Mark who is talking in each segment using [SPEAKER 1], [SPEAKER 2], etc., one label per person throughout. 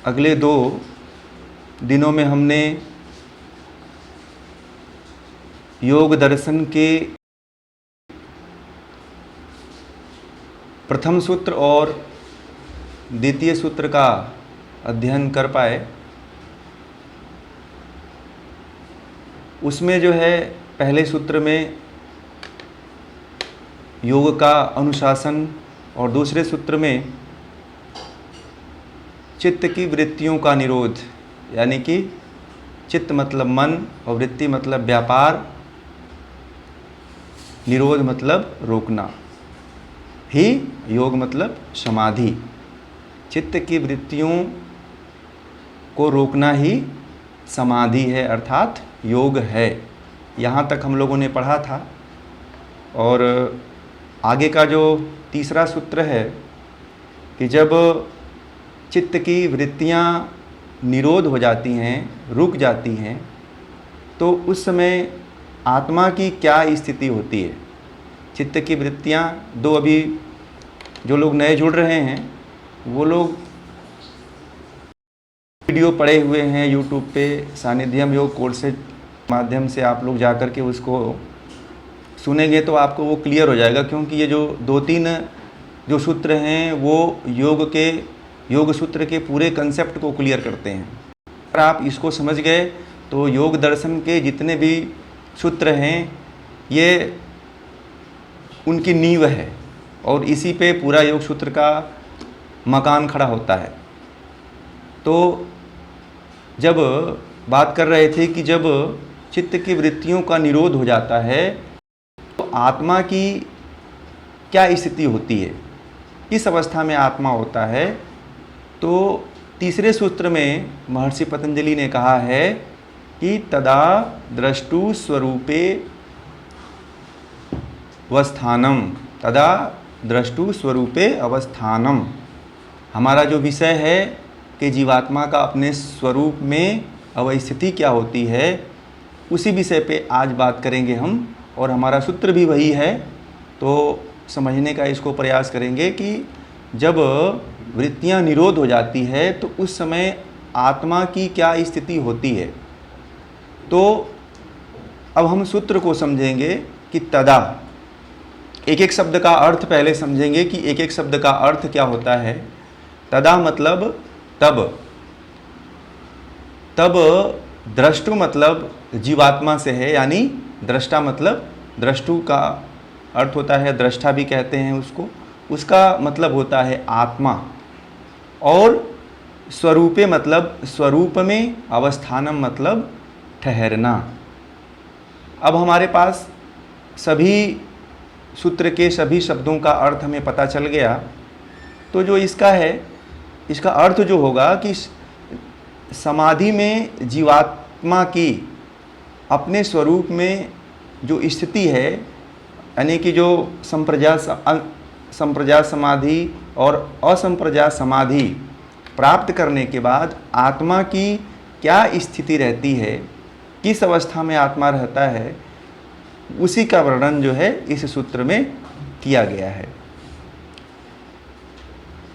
[SPEAKER 1] अगले 2 दिनों में हमने योग दर्शन के प्रथम सूत्र और द्वितीय सूत्र का अध्ययन कर पाए। उसमें जो है पहले सूत्र में योग का अनुशासन और दूसरे सूत्र में चित्त की वृत्तियों का निरोध, यानी कि चित्त मतलब मन और वृत्ति मतलब व्यापार, निरोध मतलब रोकना ही योग मतलब समाधि। चित्त की वृत्तियों को रोकना ही समाधि है, अर्थात योग है। यहाँ तक हम लोगों ने पढ़ा था। और आगे का जो तीसरा सूत्र है कि जब चित्त की वृत्तियाँ निरोध हो जाती हैं, रुक जाती हैं, तो उस समय आत्मा की क्या स्थिति होती है। चित्त की वृत्तियाँ दो, अभी जो लोग नए जुड़ रहे हैं वो लोग वीडियो पड़े हुए हैं यूट्यूब पे, सानिध्यम योग कोर्सेज माध्यम से आप लोग जा कर के उसको सुनेंगे तो आपको वो क्लियर हो जाएगा। क्योंकि ये जो 2-3 जो सूत्र हैं वो योग सूत्र के पूरे कंसेप्ट को क्लियर करते हैं। अगर आप इसको समझ गए तो योग दर्शन के जितने भी सूत्र हैं ये उनकी नींव है और इसी पे पूरा योग सूत्र का मकान खड़ा होता है। तो जब बात कर रहे थे कि जब चित्त की वृत्तियों का निरोध हो जाता है तो आत्मा की क्या स्थिति होती है, किस अवस्था में आत्मा होता है। तो तीसरे सूत्र में महर्षि पतंजलि ने कहा है कि तदा द्रष्टु स्वरूपे अवस्थानम, तदा द्रष्टु स्वरूपे अवस्थानम। हमारा जो विषय है कि जीवात्मा का अपने स्वरूप में अवस्थिति क्या होती है, उसी विषय पे आज बात करेंगे हम। और हमारा सूत्र भी वही है, तो समझने का इसको प्रयास करेंगे कि जब वृत्तियां निरोध हो जाती है तो उस समय आत्मा की क्या स्थिति होती है। तो अब हम सूत्र को समझेंगे कि तदा, एक एक शब्द का अर्थ पहले समझेंगे कि एक एक शब्द का अर्थ क्या होता है। तदा मतलब तब, तब द्रष्टु मतलब जीवात्मा से है, यानी दृष्टा मतलब द्रष्टु का अर्थ होता है, दृष्टा भी कहते हैं उसको, उसका मतलब होता है आत्मा। और स्वरूपे मतलब स्वरूप में, अवस्थानम मतलब ठहरना। अब हमारे पास सभी सूत्र के सभी शब्दों का अर्थ हमें पता चल गया। तो जो इसका है, इसका अर्थ जो होगा कि समाधि में जीवात्मा की अपने स्वरूप में जो स्थिति है, यानी कि जो संप्रजात समाधि और असंप्रजात समाधि प्राप्त करने के बाद आत्मा की क्या स्थिति रहती है, किस अवस्था में आत्मा रहता है, उसी का वर्णन जो है इस सूत्र में किया गया है।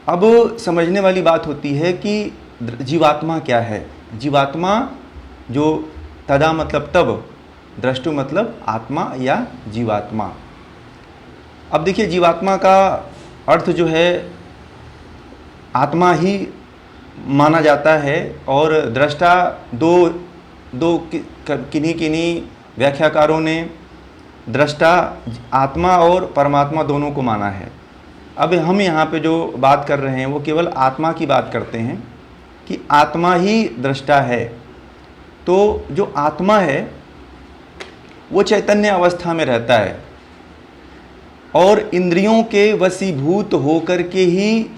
[SPEAKER 1] अब समझने वाली बात होती है कि जीवात्मा क्या है। जीवात्मा जो तदा मतलब तब, द्रष्टु मतलब आत्मा या जीवात्मा। अब देखिए जीवात्मा का अर्थ जो है आत्मा ही माना जाता है और दृष्टा दो किन्हीं व्याख्याकारों ने दृष्टा आत्मा और परमात्मा दोनों को माना है। अब हम यहाँ पे जो बात कर रहे हैं वो केवल आत्मा की बात करते हैं कि आत्मा ही दृष्टा है। तो जो आत्मा है वो चैतन्य अवस्था में रहता है और इंद्रियों के वशीभूत होकर के ही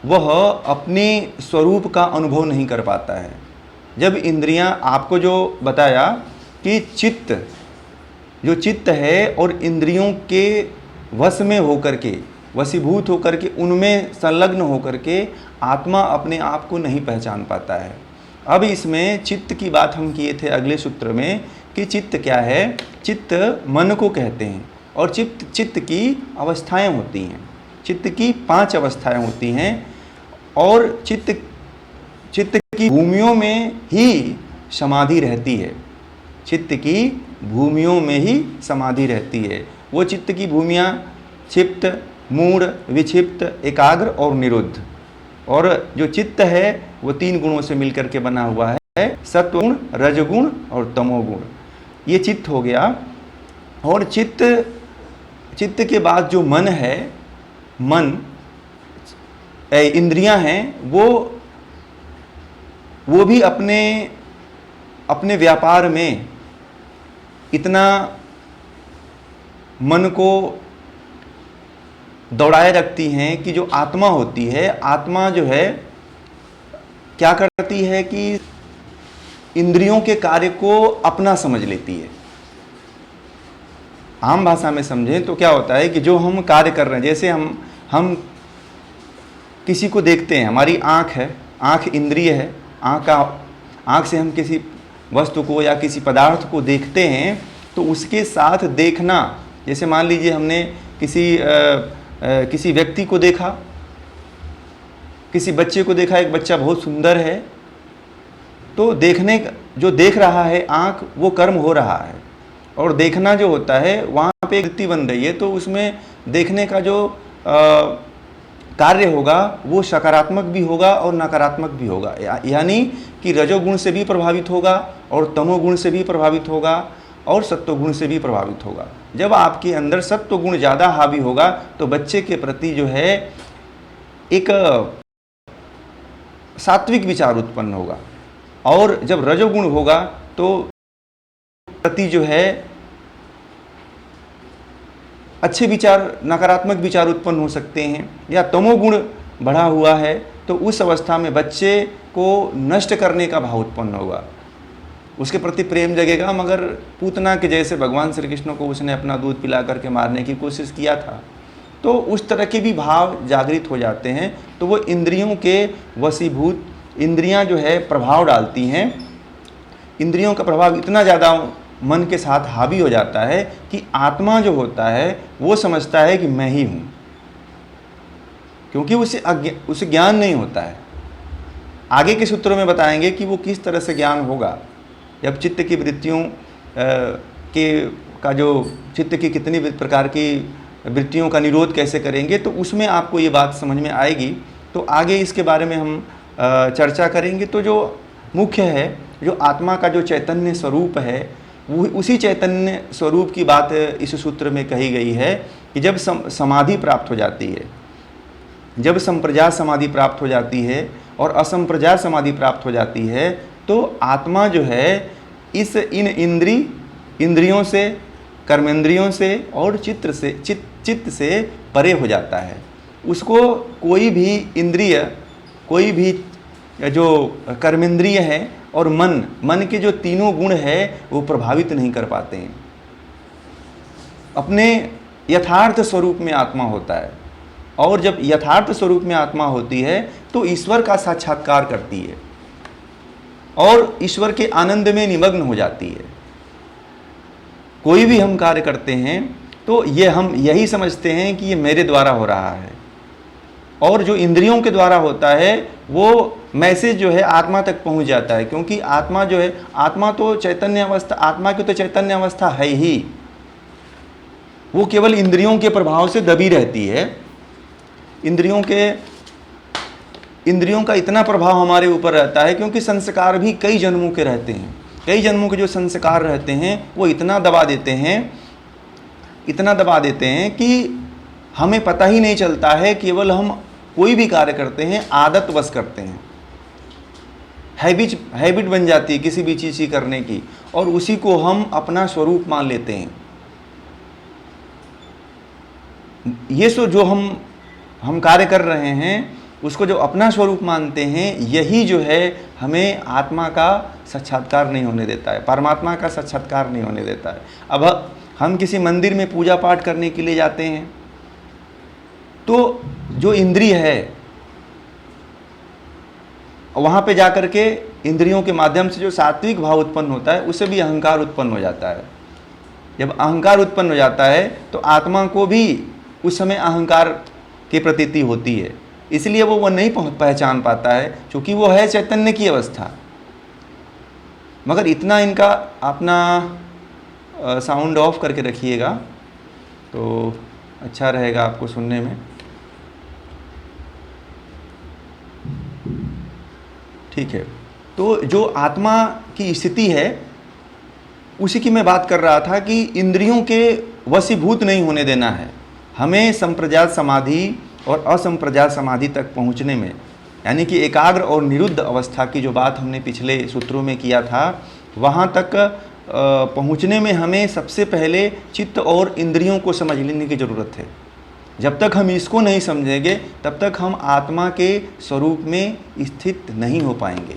[SPEAKER 1] वह अपने स्वरूप का अनुभव नहीं कर पाता है। जब इंद्रियां, आपको जो बताया कि जो चित्त है और इंद्रियों के वश में होकर के, वशीभूत होकर के, उनमें संलग्न होकर के आत्मा अपने आप को नहीं पहचान पाता है। अब इसमें चित्त की बात हम किए थे अगले सूत्र में कि चित्त क्या है। चित्त मन को कहते हैं और चित्त की अवस्थाएं होती हैं। चित्त की 5 अवस्थाएं होती हैं और चित्त चित्त की भूमियों में ही समाधि रहती है। चित्त की भूमियों में ही समाधि रहती है। वो चित्त की भूमियाँ क्षिप्त, मूढ़, विक्षिप्त, एकाग्र और निरुद्ध। और जो चित्त है वो 3 गुणों से मिलकर के बना हुआ है, सत्वगुण, रजगुण और तमोगुण। ये चित्त हो गया। और चित्त के बाद जो मन है, मन इंद्रियां हैं, वो भी अपने व्यापार में इतना मन को दौड़ाए रखती हैं कि जो आत्मा होती है, आत्मा जो है क्या करती है कि इंद्रियों के कार्य को अपना समझ लेती है। आम भाषा में समझें तो क्या होता है कि जो हम कार्य कर रहे हैं, जैसे हम किसी को देखते हैं, हमारी आँख है, आँख इंद्रिय है, आँख से हम किसी वस्तु को या किसी पदार्थ को देखते हैं, तो उसके साथ देखना, जैसे मान लीजिए हमने किसी व्यक्ति को देखा, किसी बच्चे को देखा, एक बच्चा बहुत सुंदर है, तो जो देख रहा है आँख, वो कर्म हो रहा है। और देखना जो होता है वहाँ पे एक वृत्ति बन रही है, तो उसमें देखने का जो कार्य होगा वो सकारात्मक भी होगा और नकारात्मक भी होगा। यानी कि रजोगुण से भी प्रभावित होगा और तमोगुण से भी प्रभावित होगा और सत्वगुण से भी प्रभावित होगा। जब आपके अंदर सत्वगुण ज़्यादा हावी होगा तो बच्चे के प्रति जो है एक सात्विक विचार उत्पन्न होगा, और जब रजोगुण होगा तो प्रति जो है अच्छे विचार, नकारात्मक विचार उत्पन्न हो सकते हैं। या तमोगुण बढ़ा हुआ है तो उस अवस्था में बच्चे को नष्ट करने का भाव उत्पन्न होगा, उसके प्रति प्रेम जगेगा। मगर पूतना के जैसे भगवान श्री कृष्ण को उसने अपना दूध पिला करके मारने की कोशिश किया था, तो उस तरह के भी भाव जागृत हो जाते हैं। तो वो इंद्रियों के वशीभूत, इंद्रियां जो है प्रभाव डालती हैं। इंद्रियों का प्रभाव इतना ज़्यादा मन के साथ हावी हो जाता है कि आत्मा जो होता है वो समझता है कि मैं ही हूँ, क्योंकि उसे ज्ञान नहीं होता है। आगे के सूत्रों में बताएंगे कि वो किस तरह से ज्ञान होगा, जब चित्त की वृत्तियों का जो चित्त की कितनी प्रकार की वृत्तियों का निरोध कैसे करेंगे, तो उसमें आपको ये बात समझ में आएगी। तो आगे इसके बारे में हम चर्चा करेंगे। तो जो मुख्य है, जो आत्मा का जो चैतन्य स्वरूप है, वो उसी चैतन्य स्वरूप की बात इस सूत्र में कही गई है कि जब समाधि प्राप्त हो जाती है, जब संप्रजात समाधि प्राप्त हो जाती है और असंप्रजात समाधि प्राप्त हो जाती है, तो आत्मा जो है इन इंद्रियों से, कर्मेंद्रियों से और चित्त से परे हो जाता है। उसको कोई भी इंद्रिय, कोई भी जो कर्मेंद्रिय है और मन के जो तीनों गुण है वो प्रभावित नहीं कर पाते हैं। अपने यथार्थ स्वरूप में आत्मा होता है, और जब यथार्थ स्वरूप में आत्मा होती है तो ईश्वर का साक्षात्कार करती है और ईश्वर के आनंद में निमग्न हो जाती है। कोई भी हम कार्य करते हैं तो हम यही समझते हैं कि ये मेरे द्वारा हो रहा है, और जो इंद्रियों के द्वारा होता है वो मैसेज जो है आत्मा तक पहुंच जाता है, क्योंकि आत्मा जो है, आत्मा तो चैतन्य अवस्था, आत्मा की तो चैतन्य अवस्था है ही, वो केवल इंद्रियों के प्रभाव से दबी रहती है। इंद्रियों का इतना प्रभाव हमारे ऊपर रहता है क्योंकि संस्कार भी कई जन्मों के रहते हैं। कई जन्मों के जो संस्कार रहते हैं वो इतना दबा देते हैं कि हमें पता ही नहीं चलता है। केवल हम कोई भी कार्य करते हैं आदतवश करते हैं, हैबिट बन जाती है किसी भी चीज़ की करने की, और उसी को हम अपना स्वरूप मान लेते हैं। ये जो हम कार्य कर रहे हैं उसको जो अपना स्वरूप मानते हैं, यही जो है हमें आत्मा का साक्षात्कार नहीं होने देता है, परमात्मा का साक्षात्कार नहीं होने देता है। अब हम किसी मंदिर में पूजा पाठ करने के लिए जाते हैं तो जो इंद्रिय है वहाँ पे जाकर के इंद्रियों के माध्यम से जो सात्विक भाव उत्पन्न होता है उससे भी अहंकार उत्पन्न हो जाता है। जब अहंकार उत्पन्न हो जाता है तो आत्मा को भी उस समय अहंकार की प्रतीति होती है, इसलिए वो नहीं पहचान पाता है, क्योंकि वो है चैतन्य की अवस्था। मगर इतना इनका अपना साउंड ऑफ करके रखिएगा तो अच्छा रहेगा आपको सुनने में। ठीक है, तो जो आत्मा की स्थिति है उसी की मैं बात कर रहा था कि इंद्रियों के वशीभूत नहीं होने देना है हमें संप्रजात समाधि और असंप्रजात समाधि तक पहुंचने में, यानी कि एकाग्र और निरुद्ध अवस्था की जो बात हमने पिछले सूत्रों में किया था, वहाँ तक पहुँचने में हमें सबसे पहले चित्त और इंद्रियों को समझ लेने की ज़रूरत है। जब तक हम इसको नहीं समझेंगे तब तक हम आत्मा के स्वरूप में स्थित नहीं हो पाएंगे।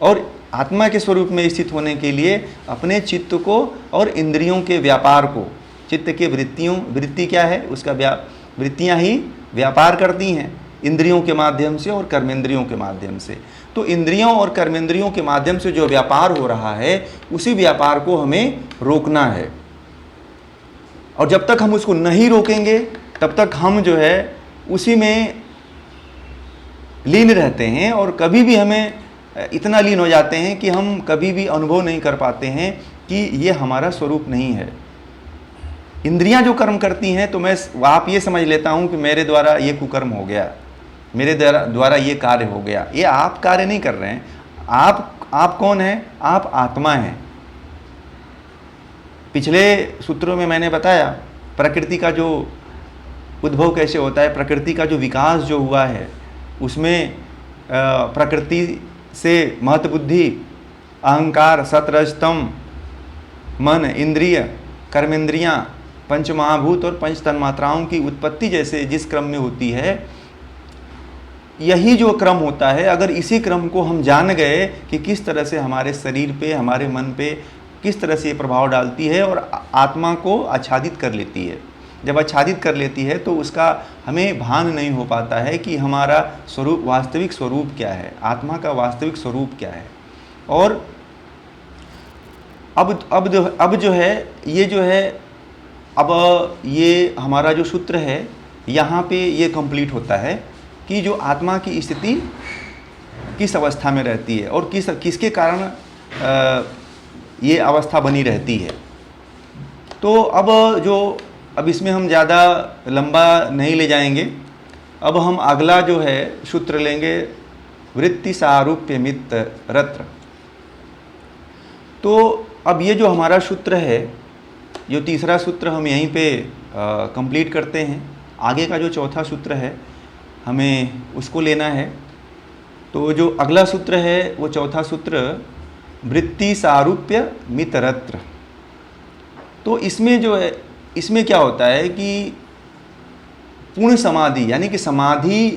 [SPEAKER 1] और आत्मा के स्वरूप में स्थित होने के लिए अपने चित्त को और इंद्रियों के व्यापार को, चित्त के वृत्ति क्या है उसका वृत्तियाँ ही व्यापार करती हैं इंद्रियों के माध्यम से और कर्मेंद्रियों के माध्यम से। तो इंद्रियों और कर्मेंद्रियों के माध्यम से जो व्यापार हो रहा है उसी व्यापार को हमें रोकना है। और जब तक हम उसको नहीं रोकेंगे तब तक हम जो है उसी में लीन रहते हैं, और कभी भी हमें इतना लीन हो जाते हैं कि हम कभी भी अनुभव नहीं कर पाते हैं कि ये हमारा स्वरूप नहीं है। इंद्रियां जो कर्म करती हैं तो आप ये समझ लेता हूँ कि मेरे द्वारा ये कुकर्म हो गया, मेरे द्वारा ये कार्य हो गया। ये आप कार्य नहीं कर रहे हैं। आप कौन हैं? आप आत्मा हैं। पिछले सूत्रों में मैंने बताया प्रकृति का जो उद्भव कैसे होता है, प्रकृति का जो विकास जो हुआ है उसमें प्रकृति से महत बुद्धि, अहंकार, सतरजतम, मन, इंद्रिय, कर्मेंद्रियां, पंच महाभूत और पंच तन्मात्राओं की उत्पत्ति जैसे जिस क्रम में होती है, यही जो क्रम होता है, अगर इसी क्रम को हम जान गए कि किस तरह से हमारे शरीर पे, हमारे मन पे किस तरह से ये प्रभाव डालती है और आत्मा को आच्छादित कर लेती है। जब आच्छादित कर लेती है तो उसका हमें भान नहीं हो पाता है कि हमारा स्वरूप, वास्तविक स्वरूप क्या है, आत्मा का वास्तविक स्वरूप क्या है। और अब जो है अब ये हमारा जो सूत्र है यहाँ पे ये कंप्लीट होता है कि जो आत्मा की स्थिति किस अवस्था में रहती है और किसके कारण ये अवस्था बनी रहती है। तो अब इसमें हम ज़्यादा लंबा नहीं ले जाएंगे। अब हम अगला जो है सूत्र लेंगे, वृत्ति सारूप्य मित्रत्र। तो अब ये जो हमारा सूत्र है, जो तीसरा सूत्र हम यहीं पे कंप्लीट करते हैं। आगे का जो चौथा सूत्र है हमें उसको लेना है। तो जो अगला सूत्र है वो चौथा सूत्र वृत्ति सारूप्य मित्रत्र। तो इसमें जो है, इसमें क्या होता है कि पूर्ण समाधि, यानी कि समाधि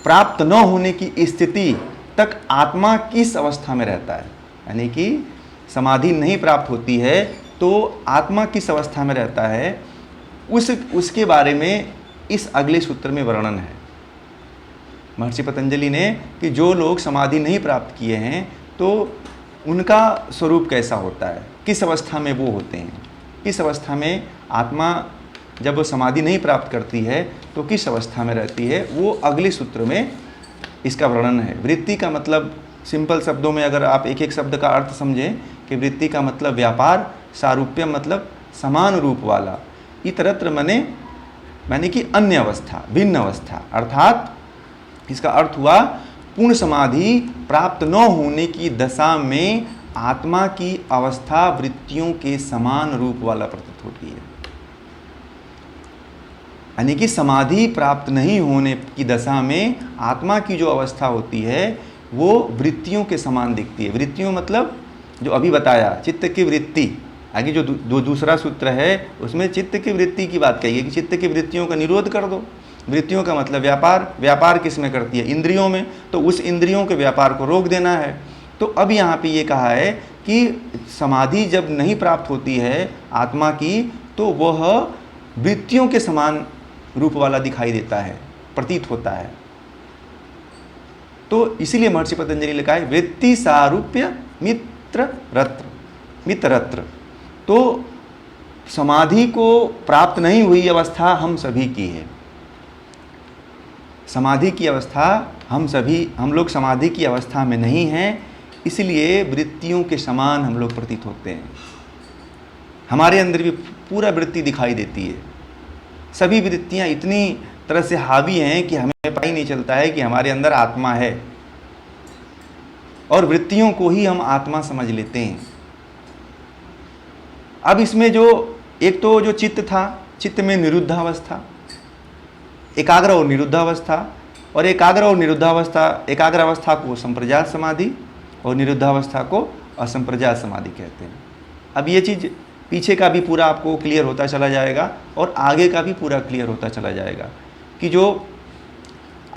[SPEAKER 1] प्राप्त न होने की स्थिति तक आत्मा किस अवस्था में रहता है, यानी कि समाधि नहीं प्राप्त होती है तो आत्मा किस अवस्था में रहता है, उसके बारे में इस अगले सूत्र में वर्णन है महर्षि पतंजलि ने कि जो लोग समाधि नहीं प्राप्त किए हैं तो उनका स्वरूप कैसा होता है, किस अवस्था में वो होते हैं, किस अवस्था में आत्मा जब समाधि नहीं प्राप्त करती है तो किस अवस्था में रहती है, वो अगले सूत्र में इसका वर्णन है। वृत्ति का मतलब, सिंपल शब्दों में अगर आप एक एक शब्द का अर्थ समझें कि वृत्ति का मतलब व्यापार, सारूप्य मतलब समान रूप वाला, इतरत्र माने कि अन्य अवस्था, भिन्न अवस्था, अर्थात इसका अर्थ हुआ पूर्ण समाधि प्राप्त न होने की दशा में आत्मा की अवस्था वृत्तियों के समान रूप वाला प्रतीत होती है। यानी कि समाधि प्राप्त नहीं होने की दशा में आत्मा की जो अवस्था होती है वो वृत्तियों के समान दिखती है। वृत्तियों मतलब जो अभी बताया, चित्त की वृत्ति, आगे जो दूसरा सूत्र है उसमें चित्त की वृत्ति की बात कही है कि चित्त की वृत्तियों का निरोध कर दो। वृत्तियों का मतलब व्यापार किस में करती है, इंद्रियों में, तो उस इंद्रियों के व्यापार को रोक देना है। तो अब यहाँ पे ये कहा है कि समाधि जब नहीं प्राप्त होती है आत्मा की तो वह वृत्तियों के समान रूप वाला दिखाई देता है, प्रतीत होता है। तो इसीलिए महर्षि पतंजलि ने कहा है वृत्ति सारूप्य मित्रत्र। तो समाधि को प्राप्त नहीं हुई अवस्था हम सभी की है। समाधि की अवस्था, हम लोग समाधि की अवस्था में नहीं हैं, इसलिए वृत्तियों के समान हम लोग प्रतीत होते हैं। हमारे अंदर भी पूरा वृत्ति दिखाई देती है। सभी वृत्तियां इतनी तरह से हावी हैं कि हमें पता ही नहीं चलता है कि हमारे अंदर आत्मा है, और वृत्तियों को ही हम आत्मा समझ लेते हैं। अब इसमें एक तो जो चित्त था, चित्त में निरुद्धावस्था, एकाग्र और निरुद्धावस्था, और एकाग्र अवस्था को संप्रजात समाधि और निरुद्धावस्था को असंप्रजात समाधि कहते हैं। अब ये चीज़ पीछे का भी पूरा आपको क्लियर होता चला जाएगा और आगे का भी पूरा क्लियर होता चला जाएगा कि जो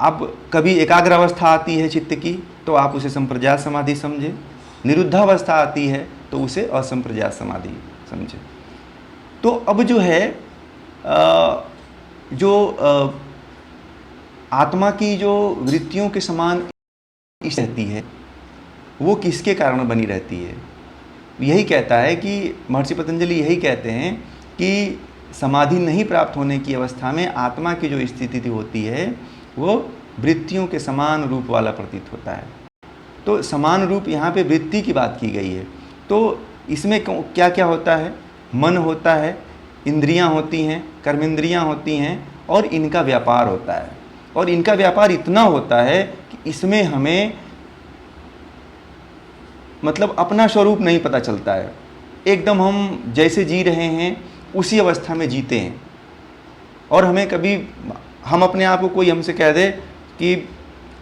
[SPEAKER 1] अब कभी एकाग्र अवस्था आती है चित्त की तो आप उसे संप्रजात समाधि समझे, निरुद्धावस्था आती है तो उसे असंप्रजात समाधि समझे। तो अब जो है आत्मा की जो वृत्तियों के समान रहती है वो किसके कारण बनी रहती है? यही कहता है कि महर्षि पतंजलि यही कहते हैं कि समाधि नहीं प्राप्त होने की अवस्था में आत्मा की जो स्थिति होती है वो वृत्तियों के समान रूप वाला प्रतीत होता है। तो समान रूप यहाँ पे वृत्ति की बात की गई है। तो इसमें क्या क्या होता है? मन होता है, इंद्रियां होती हैं, कर्मेंद्रियां होती हैं, और इनका व्यापार होता है। और इनका व्यापार इतना होता है कि इसमें हमें मतलब अपना स्वरूप नहीं पता चलता है। एकदम हम जैसे जी रहे हैं उसी अवस्था में जीते हैं। और हमें कभी हम अपने आप को कोई हमसे कह दे कि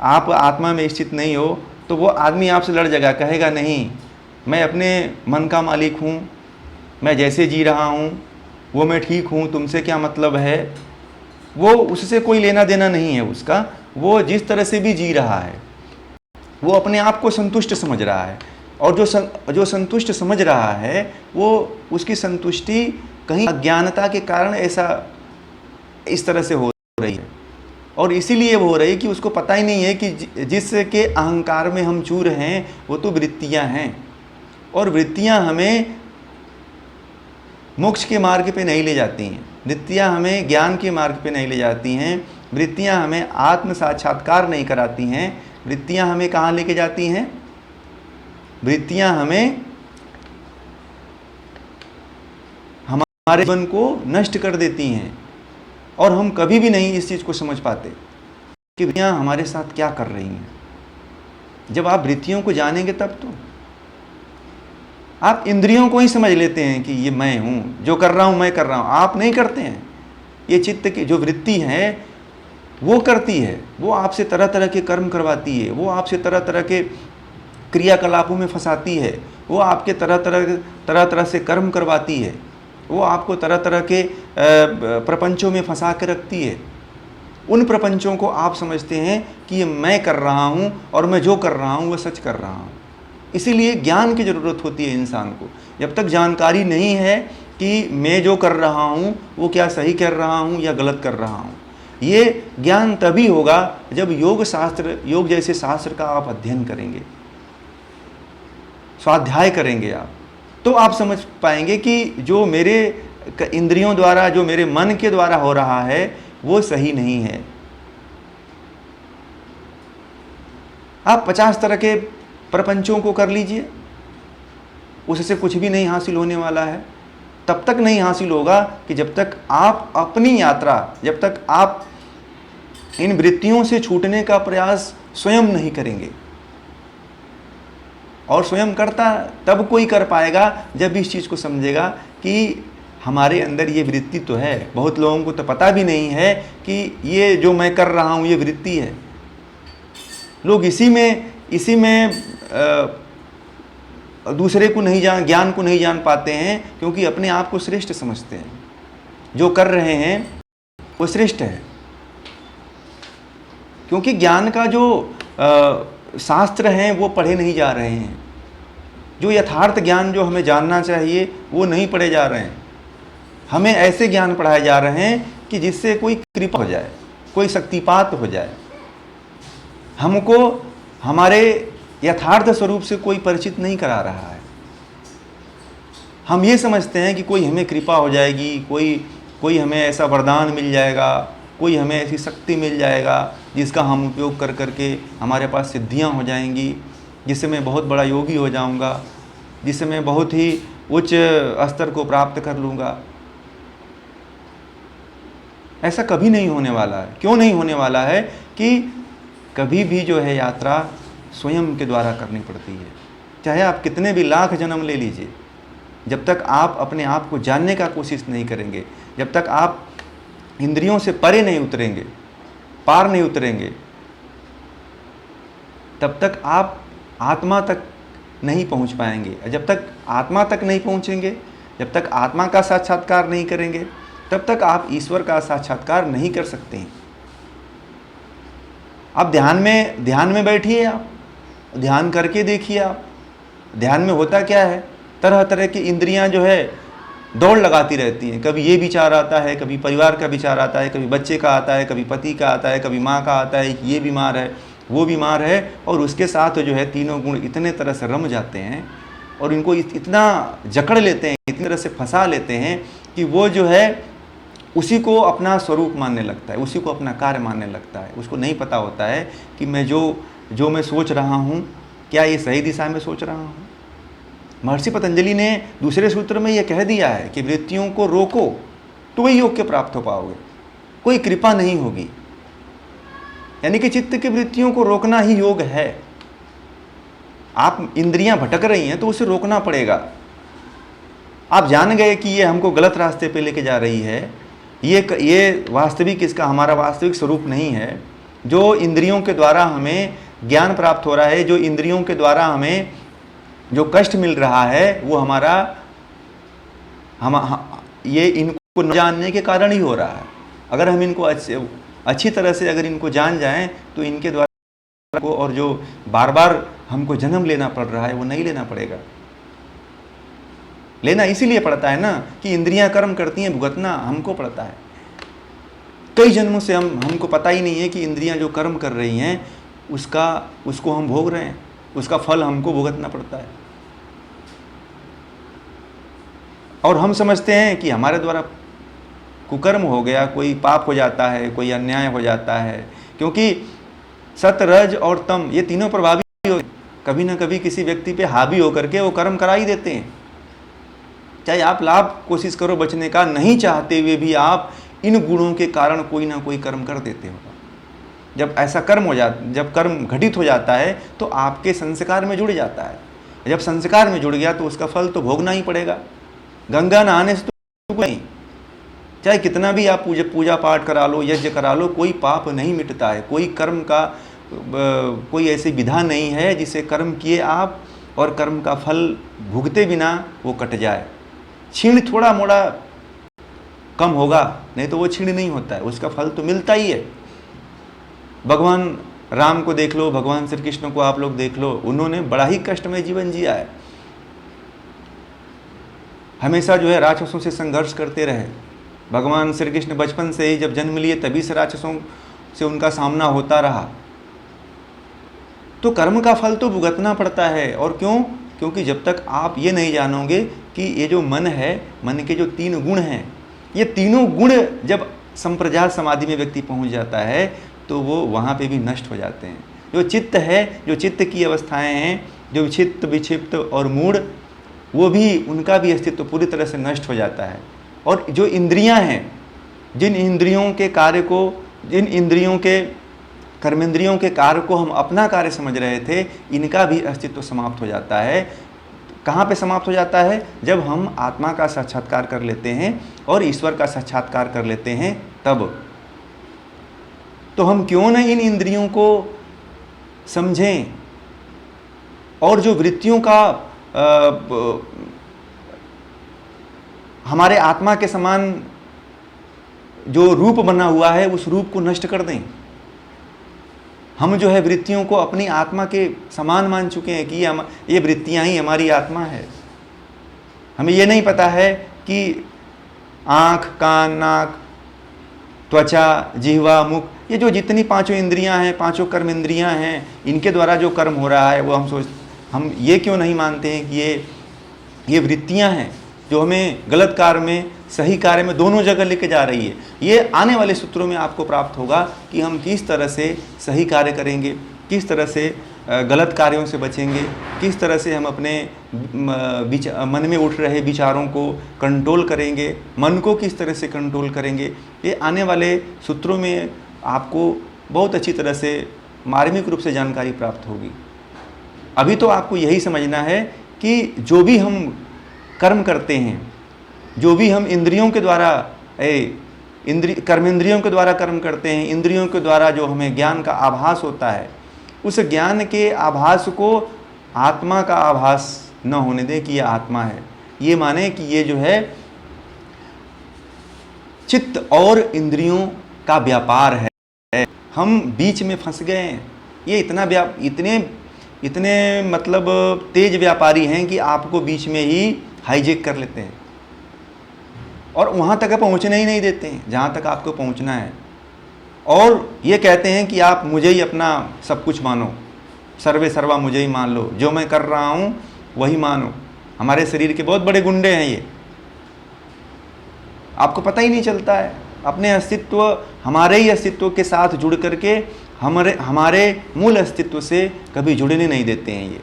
[SPEAKER 1] आप आत्मा में स्थित नहीं हो, तो वो आदमी आपसे लड़ जाएगा, कहेगा नहीं, मैं अपने मन का मालिक हूँ, मैं जैसे जी रहा हूँ वो मैं ठीक हूँ, तुमसे क्या मतलब है। वो उससे कोई लेना देना नहीं है उसका। वो जिस तरह से भी जी रहा है वो अपने आप को संतुष्ट समझ रहा है, और जो संतुष्ट समझ रहा है वो उसकी संतुष्टि कहीं अज्ञानता के कारण इस तरह से हो रही है। और इसीलिए वो हो रही है कि उसको पता ही नहीं है कि जिसके अहंकार में हम चूर हैं वो तो वृत्तियां हैं, और वृत्तियां हमें मोक्ष के मार्ग पे नहीं ले जाती हैं, वृत्तियां हमें ज्ञान के मार्ग पे नहीं ले जाती हैं, वृत्तियां हमें आत्म साक्षात्कार नहीं कराती हैं। वृत्तियां हमें कहाँ लेके जाती हैं? वृत्तियां हमें हमारे जीवन को नष्ट कर देती हैं, और हम कभी भी नहीं इस चीज़ को समझ पाते कि वृत्तियां हमारे साथ क्या कर रही हैं। जब आप वृत्तियों को जानेंगे तब तो आप इंद्रियों को ही समझ लेते हैं कि ये मैं हूँ, जो कर रहा हूँ मैं कर रहा हूँ। आप नहीं करते हैं। ये चित्त की जो वृत्ति है वो करती है, वो आपसे तरह तरह के कर्म करवाती है, वो आपसे तरह तरह के क्रियाकलापों में फंसाती है, वो आपके तरह तरह से कर्म करवाती है, वो आपको तरह तरह के प्रपंचों में फंसा के रखती है। उन प्रपंचों को आप समझते हैं कि ये मैं कर रहा हूँ और मैं जो कर रहा हूँ वो सच कर रहा हूँ। इसीलिए ज्ञान की ज़रूरत होती है इंसान को। जब तक जानकारी नहीं है कि मैं जो कर रहा हूँ वो क्या सही कर रहा हूँ या गलत कर रहा हूँ, ये ज्ञान तभी होगा जब योग जैसे शास्त्र का आप अध्ययन करेंगे, स्वाध्याय करेंगे आप, तो आप समझ पाएंगे कि जो मेरे इंद्रियों द्वारा, जो मेरे मन के द्वारा हो रहा है वो सही नहीं है। आप 50 तरह के प्रपंचों को कर लीजिए, उससे कुछ भी नहीं हासिल होने वाला है। तब तक नहीं हासिल होगा कि जब तक आप अपनी यात्रा, जब तक आप इन वृत्तियों से छूटने का प्रयास स्वयं नहीं करेंगे। और स्वयं करता तब कोई कर पाएगा जब इस चीज़ को समझेगा कि हमारे अंदर ये वृत्ति तो है। बहुत लोगों को तो पता भी नहीं है कि ये जो मैं कर रहा हूँ ये वृत्ति है। लोग इसी में दूसरे को ज्ञान को नहीं जान पाते हैं, क्योंकि अपने आप को श्रेष्ठ समझते हैं। जो कर रहे हैं वो श्रेष्ठ है, क्योंकि ज्ञान का जो शास्त्र हैं वो पढ़े नहीं जा रहे हैं। जो यथार्थ ज्ञान जो हमें जानना चाहिए वो नहीं पढ़े जा रहे हैं। हमें ऐसे ज्ञान पढ़ाए जा रहे हैं कि जिससे कोई कृपा हो जाए, कोई शक्तिपात हो जाए। हमको हमारे यथार्थ स्वरूप से कोई परिचित नहीं करा रहा है। हम ये समझते हैं कि कोई हमें कृपा हो जाएगी, कोई हमें ऐसा वरदान मिल जाएगा, कोई हमें ऐसी शक्ति मिल जाएगा जिसका हम उपयोग कर करके हमारे पास सिद्धियां हो जाएंगी, जिससे मैं बहुत बड़ा योगी हो जाऊंगा, जिससे मैं बहुत ही उच्च स्तर को प्राप्त कर लूँगा। ऐसा कभी नहीं होने वाला है। क्यों नहीं होने वाला है? कि कभी भी जो है यात्रा स्वयं के द्वारा करनी पड़ती है। चाहे आप कितने भी लाख जन्म ले लीजिए, जब तक आप अपने आप को जानने का कोशिश नहीं करेंगे, जब तक आप इंद्रियों से परे नहीं उतरेंगे, पार नहीं उतरेंगे, तब तक आप आत्मा तक नहीं पहुंच पाएंगे। जब तक आत्मा तक नहीं पहुंचेंगे, जब तक आत्मा का साक्षात्कार नहीं करेंगे, तब तक आप ईश्वर का साक्षात्कार नहीं कर सकते हैं। आप ध्यान में बैठिए, आप ध्यान करके देखिए। आप ध्यान में होता क्या है? तरह तरह की इंद्रियां जो है दौड़ लगाती रहती हैं। कभी ये विचार आता है, कभी परिवार का विचार आता है, कभी बच्चे का आता है, कभी पति का आता है, कभी माँ का आता है, ये बीमार है, वो बीमार है। और उसके साथ जो है तीनों गुण इतने तरह से रम जाते हैं और इनको इतना जकड़ लेते हैं, इतनी तरह से फंसा लेते हैं कि वो जो है उसी को अपना स्वरूप मानने लगता है, उसी को अपना कार्य मानने लगता है। उसको नहीं पता होता है कि मैं जो मैं सोच रहा हूँ, क्या ये सही दिशा में सोच रहा हूँ। महर्षि पतंजलि ने दूसरे सूत्र में यह कह दिया है कि वृत्तियों को रोको तो वही योग के प्राप्त हो पाओगे, कोई कृपा नहीं होगी। यानी कि चित्त की वृत्तियों को रोकना ही योग है। आप इंद्रियां भटक रही हैं तो उसे रोकना पड़ेगा। आप जान गए कि ये हमको गलत रास्ते पे लेके जा रही है, ये वास्तविक इसका हमारा वास्तविक स्वरूप नहीं है। जो इंद्रियों के द्वारा हमें ज्ञान प्राप्त हो रहा है, जो इंद्रियों के द्वारा हमें जो कष्ट मिल रहा है, वो ये इनको न जानने के कारण ही हो रहा है। अगर हम इनको अच्छी तरह से अगर इनको जान जाएं तो इनके द्वारा को और जो बार बार हमको जन्म लेना पड़ रहा है वो नहीं लेना पड़ेगा। लेना इसीलिए पड़ता है ना कि इंद्रियां कर्म करती हैं, भुगतना हमको पड़ता है। कई जन्मों से हमको पता ही नहीं है कि इंद्रियां जो कर्म कर रही हैं उसको हम भोग रहे हैं, उसका फल हमको भुगतना पड़ता है। और हम समझते हैं कि हमारे द्वारा कुकर्म हो गया, कोई पाप हो जाता है, कोई अन्याय हो जाता है, क्योंकि सत, रज और तम ये तीनों प्रभावी हो, कभी ना कभी किसी व्यक्ति पे हावी होकर के वो कर्म करा ही देते हैं। चाहे आप लाभ कोशिश करो बचने का, नहीं चाहते हुए भी आप इन गुणों के कारण कोई ना कोई कर्म कर देते हो। जब ऐसा जब कर्म घटित हो जाता है तो आपके संस्कार में जुड़ जाता है। जब संस्कार में जुड़ गया तो उसका फल तो भोगना ही पड़ेगा। गंगा नहाने से तो नहीं, चाहे कितना भी आप पूजा पाठ करा लो, यज्ञ करा लो, कोई पाप नहीं मिटता है। कोई कर्म का कोई ऐसी विधा नहीं है जिसे कर्म किए आप और कर्म का फल भुगते बिना वो कट जाए। क्षीण थोड़ा मोड़ा कम होगा, नहीं तो वो क्षीण नहीं होता है, उसका फल तो मिलता ही है। भगवान राम को देख लो, भगवान श्री कृष्ण को आप लोग देख लो, उन्होंने बड़ा ही कष्टमय जीवन जिया है। हमेशा जो है राक्षसों से संघर्ष करते रहे। भगवान श्री कृष्ण बचपन से ही जब जन्म लिए तभी से राक्षसों से उनका सामना होता रहा। तो कर्म का फल तो भुगतना पड़ता है। और क्यों? क्योंकि जब तक आप ये नहीं जानोगे कि ये जो मन है, मन के जो 3 गुण हैं, ये तीनों गुण जब संप्रजात समाधि में व्यक्ति पहुंच जाता है तो वो वहाँ पे भी नष्ट हो जाते हैं। जो चित्त है, जो चित्त की अवस्थाएं हैं, जो चित्त, विक्षिप्त और मूढ़, वो भी उनका भी अस्तित्व पूरी तरह से नष्ट हो जाता है। और जो इंद्रियां हैं, जिन इंद्रियों के कार्य को, जिन इंद्रियों के कर्मेंद्रियों के कार्य को हम अपना कार्य समझ रहे थे, इनका भी अस्तित्व समाप्त हो जाता है। कहाँ पे समाप्त हो जाता है? जब हम आत्मा का साक्षात्कार कर लेते हैं और ईश्वर का साक्षात्कार कर लेते हैं तब। तो हम क्यों न इन इंद्रियों को समझें और जो वृत्तियों का हमारे आत्मा के समान जो रूप बना हुआ है उस रूप को नष्ट कर दें। हम जो है वृत्तियों को अपनी आत्मा के समान मान चुके हैं कि ये वृत्तियां ही हमारी आत्मा है। हमें ये नहीं पता है कि आँख, कान, नाक, त्वचा, जिह्वा, मुख, ये जो जितनी 5 इंद्रियां हैं, 5 कर्म इंद्रियां हैं, इनके द्वारा जो कर्म हो रहा है वो हम ये क्यों नहीं मानते हैं कि ये वृत्तियां हैं। जो हमें गलत कार्य में सही कार्य में दोनों जगह लेके जा रही है। ये आने वाले सूत्रों में आपको प्राप्त होगा कि हम किस तरह से सही कार्य करेंगे, किस तरह से गलत कार्यों से बचेंगे, किस तरह से हम अपने मन में उठ रहे विचारों को कंट्रोल करेंगे, मन को किस तरह से कंट्रोल करेंगे। ये आने वाले सूत्रों में आपको बहुत अच्छी तरह से मार्मिक रूप से जानकारी प्राप्त होगी। अभी तो आपको यही समझना है कि जो भी हम कर्म करते हैं, जो भी हम इंद्रियों के द्वारा कर्मेंद्रियों के द्वारा कर्म करते हैं, इंद्रियों के द्वारा जो हमें ज्ञान का आभास होता है, उस ज्ञान के आभास को आत्मा का आभास न होने दें कि यह आत्मा है। ये माने कि ये जो है चित्त और इंद्रियों का व्यापार है, हम बीच में फंस गए हैं। ये इतने मतलब तेज व्यापारी हैं कि आपको बीच में ही हाईजेक कर लेते हैं और वहाँ तक पहुँचने ही नहीं देते हैं जहाँ तक आपको पहुँचना है। और ये कहते हैं कि आप मुझे ही अपना सब कुछ मानो, सर्वे सर्वा मुझे ही मान लो, जो मैं कर रहा हूँ वही मानो। हमारे शरीर के बहुत बड़े गुंडे हैं ये, आपको पता ही नहीं चलता है। अपने अस्तित्व, हमारे ही अस्तित्व के साथ जुड़ करके हमारे मूल अस्तित्व से कभी जुड़ने नहीं देते हैं ये।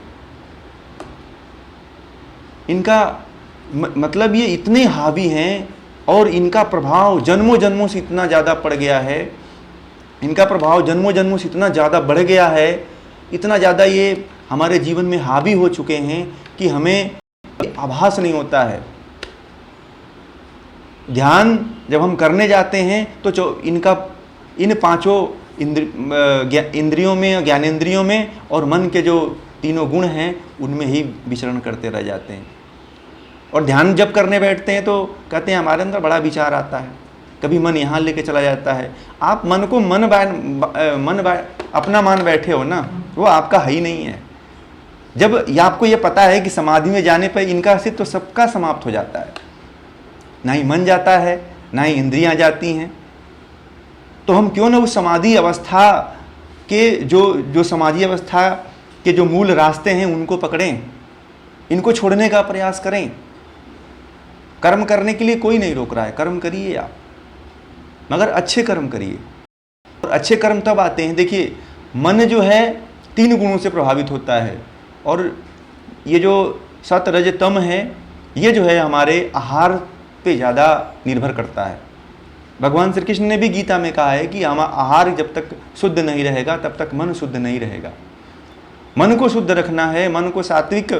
[SPEAKER 1] इनका मतलब ये इतने हावी हैं और इनका प्रभाव जन्मों जन्मों से इतना ज़्यादा पड़ गया है, इनका प्रभाव जन्मों जन्मों से इतना ज़्यादा बढ़ गया है, इतना ज़्यादा ये हमारे जीवन में हावी हो चुके हैं कि हमें आभास नहीं होता है। ध्यान जब हम करने जाते हैं तो इन पांचों इंद्रियों में, ज्ञानेंद्रियों में और मन के जो तीनों गुण हैं उनमें ही विचरण करते रह जाते हैं। और ध्यान जब करने बैठते हैं तो कहते हैं हमारे अंदर बड़ा विचार आता है, कभी मन यहाँ लेके चला जाता है। आप मन को अपना मान बैठे हो ना, वो आपका है ही नहीं है। जब आपको ये पता है कि समाधि में जाने पर इनका अस्तित्व तो सबका समाप्त हो जाता है, ना ही मन जाता है ना ही इंद्रियां जाती हैं, तो हम क्यों ना उस समाधि अवस्था के जो समाधि अवस्था के जो मूल रास्ते हैं उनको पकड़ें, इनको छोड़ने का प्रयास करें। कर्म करने के लिए कोई नहीं रोक रहा है, कर्म करिए आप, मगर अच्छे कर्म करिए। और अच्छे कर्म तब आते हैं, देखिए मन जो है 3 गुणों से प्रभावित होता है और ये जो सत रज तम है ये जो है हमारे आहार पे ज़्यादा निर्भर करता है। भगवान श्री कृष्ण ने भी गीता में कहा है कि हमारा आहार जब तक शुद्ध नहीं रहेगा तब तक मन शुद्ध नहीं रहेगा। मन को शुद्ध रखना है, मन को सात्विक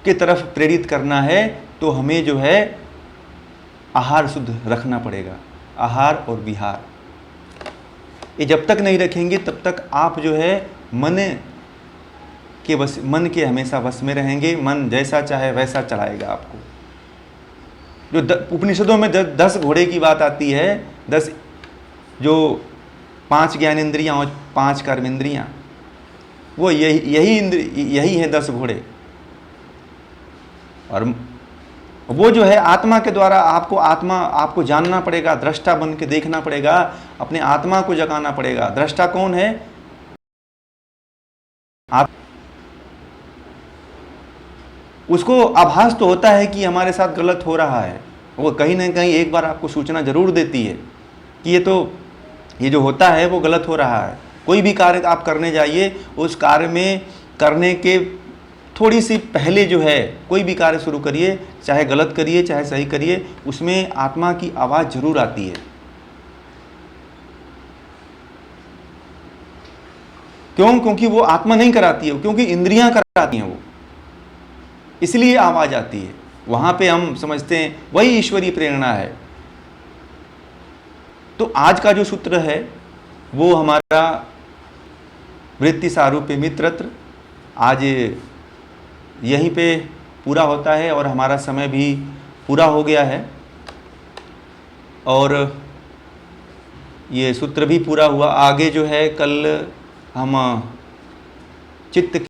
[SPEAKER 1] की तरफ प्रेरित करना है, तो हमें जो है आहार शुद्ध रखना पड़ेगा। आहार और विहार ये जब तक नहीं रखेंगे तब तक आप जो है मन के हमेशा वश में रहेंगे। मन जैसा चाहे वैसा चलाएगा आपको। जो उपनिषदों में 10 घोड़े की बात आती है, 10 जो 5 ज्ञानेंद्रियां और 5 कर्मेंद्रियां, वो यही है 10 घोड़े। और वो जो है आत्मा के द्वारा आपको जानना पड़ेगा, दृष्टा बन के देखना पड़ेगा, अपने आत्मा को जगाना पड़ेगा। दृष्टा कौन है? आप उसको आभास तो होता है कि हमारे साथ गलत हो रहा है, वो कहीं ना कहीं एक बार आपको सूचना जरूर देती है कि ये जो होता है वो गलत हो रहा है। कोई भी कार्य आप करने जाइए, उस कार्य में करने के थोड़ी सी पहले जो है कोई भी कार्य शुरू करिए, चाहे गलत करिए चाहे सही करिए, उसमें आत्मा की आवाज़ जरूर आती है। क्यों? क्योंकि वो आत्मा नहीं कराती है, क्योंकि इंद्रियां कराती हैं वो, इसलिए आवाज़ आती है। वहाँ पे हम समझते हैं वही ईश्वरीय प्रेरणा है। तो आज का जो सूत्र है वो हमारा वृत्ति सारूप्य मित्रत्र आज यहीं पे पूरा होता है और हमारा समय भी पूरा हो गया है और ये सूत्र भी पूरा हुआ। आगे जो है कल हम चित्त